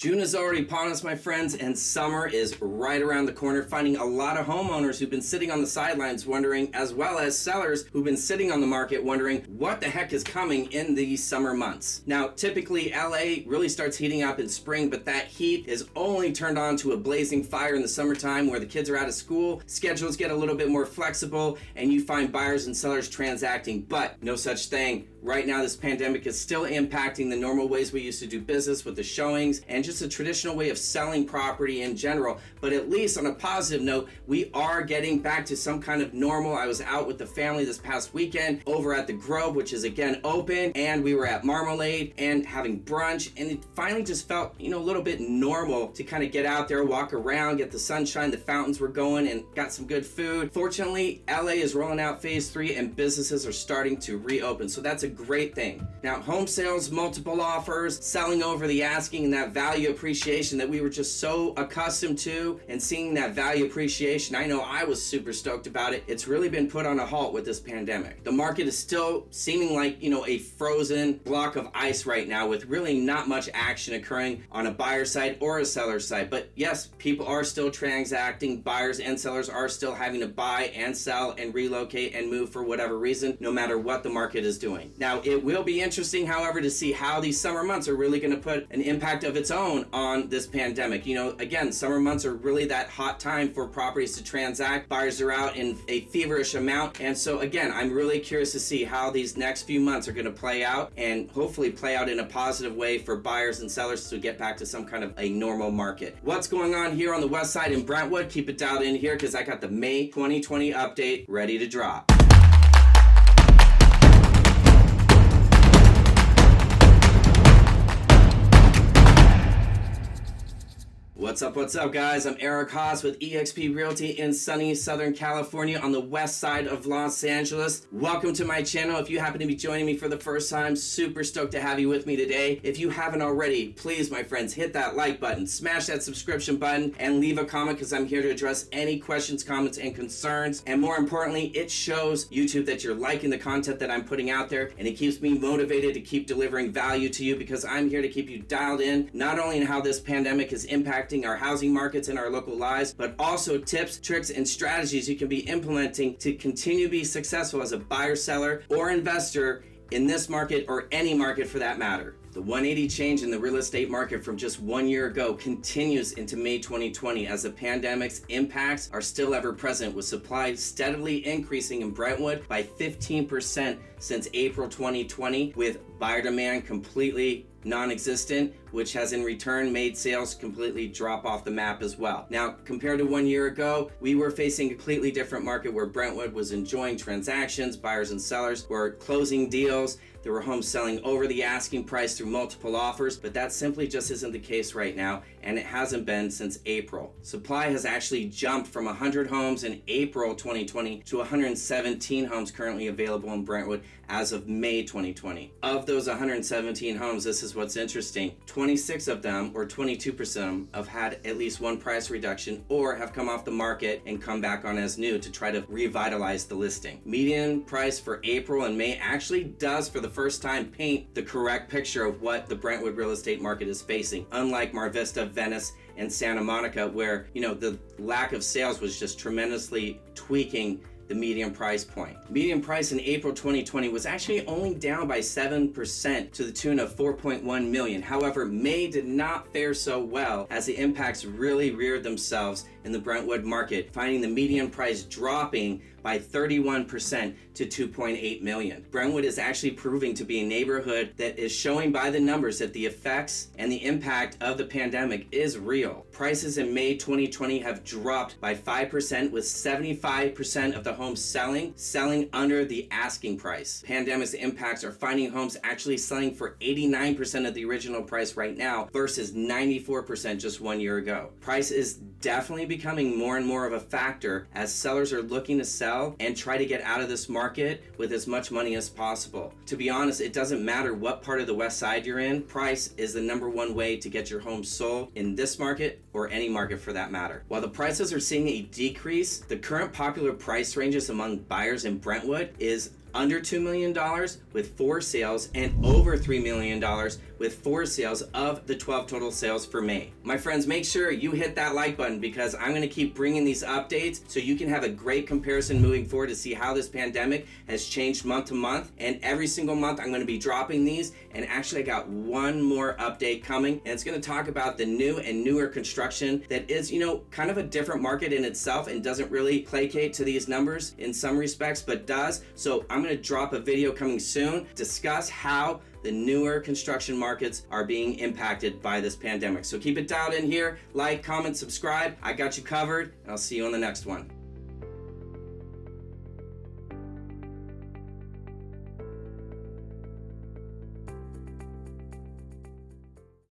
June is already upon us, my friends, and summer is right around the corner, finding a lot of homeowners who've been sitting on the sidelines wondering, as well as sellers who've been sitting on the market wondering what the heck is coming in these summer months. Now, typically LA really starts heating up in spring, but that heat is only turned on to a blazing fire in the summertime where the kids are out of school, schedules get a little bit more flexible, and you find buyers and sellers transacting, but no such thing. Right now, this pandemic is still impacting the normal ways we used to do business with the showings and just a traditional way of selling property in general. But at least on a positive note, we are getting back to some kind of normal. I was out with the family this past weekend over at the Grove, which is again open, and we were at Marmalade and having brunch, and it finally just felt, a little bit normal to kind of get out there, walk around, get the sunshine, the fountains were going, and got some good food. Fortunately, LA is rolling out phase 3 and businesses are starting to reopen, so that's a great thing. Now, home sales, multiple offers, selling over the asking, and that value appreciation that we were just so accustomed to, and seeing that value appreciation, I know I was super stoked about it. It's really been put on a halt with this pandemic. The market is still seeming like, a frozen block of ice right now with really not much action occurring on a buyer side or a seller side. But yes, people are still transacting. Buyers and sellers are still having to buy and sell and relocate and move for whatever reason, no matter what the market is doing. Now, it will be interesting, however, to see how these summer months are really going to put an impact of its own on this pandemic. Again, summer months are really that hot time for properties to transact. Buyers are out in a feverish amount. And so again, I'm really curious to see how these next few months are going to play out, and hopefully play out in a positive way for buyers and sellers to get back to some kind of a normal market. What's going on here on the west side in Brentwood? Keep it dialed in here because I got the May 2020 update ready to drop. What's up, guys? I'm Eric Haas with eXp Realty in sunny Southern California on the west side of Los Angeles. Welcome to my channel. If you happen to be joining me for the first time, super stoked to have you with me today. If you haven't already, please, my friends, hit that like button, smash that subscription button, and leave a comment because I'm here to address any questions, comments, and concerns. And more importantly, it shows YouTube that you're liking the content that I'm putting out there, and it keeps me motivated to keep delivering value to you because I'm here to keep you dialed in, not only in how this pandemic is impacting our housing markets and our local lives, but also tips, tricks, and strategies you can be implementing to continue to be successful as a buyer, seller, or investor in this market or any market for that matter. The 180 change in the real estate market from just 1 year ago continues into May 2020 as the pandemic's impacts are still ever present, with supply steadily increasing in Brentwood by 15% since April 2020, with buyer demand completely non-existent, which has in return made sales completely drop off the map as well. Now, compared to 1 year ago, we were facing a completely different market where Brentwood was enjoying transactions, buyers and sellers were closing deals, there were homes selling over the asking price through multiple offers, but that simply just isn't the case right now, and it hasn't been since April. Supply has actually jumped from 100 homes in April 2020 to 117 homes currently available in Brentwood as of May 2020. Of those 117 homes, this is what's interesting, 26 of them, or 22% of them, have had at least one price reduction or have come off the market and come back on as new to try to revitalize the listing. Median price for April and May actually does, for the first time, paint the correct picture of what the Brentwood real estate market is facing, unlike Mar Vista, Venice, and Santa Monica, where the lack of sales was just tremendously tweaking the median price point. Median price in April 2020 was actually only down by 7% to the tune of 4.1 million. However, May did not fare so well as the impacts really reared themselves in the Brentwood market, finding the median price dropping by 31% to 2.8 million. Brentwood is actually proving to be a neighborhood that is showing by the numbers that the effects and the impact of the pandemic is real. Prices in May 2020 have dropped by 5%, with 75% of the homes selling under the asking price. Pandemic's impacts are finding homes actually selling for 89% of the original price right now versus 94% just 1 year ago. Price is definitely becoming more and more of a factor as sellers are looking to sell and try to get out of this market with as much money as possible. To be honest, it doesn't matter what part of the west side you're in, price is the #1 way to get your home sold in this market or any market for that matter. While the prices are seeing a decrease, the current popular price ranges among buyers in Brentwood is under $2 million with 4 sales and over $3 million with 4 sales of the 12 total sales for May. My friends, make sure you hit that like button because I'm going to keep bringing these updates so you can have a great comparison moving forward to see how this pandemic has changed month to month. And every single month I'm going to be dropping these. And actually I got one more update coming, and it's going to talk about the new and newer construction that is, kind of a different market in itself and doesn't really placate to these numbers in some respects, but does. So I'm going to drop a video coming soon, discuss how the newer construction markets are being impacted by this pandemic. So keep it dialed in here, like, comment, subscribe. I got you covered, and I'll see you on the next one.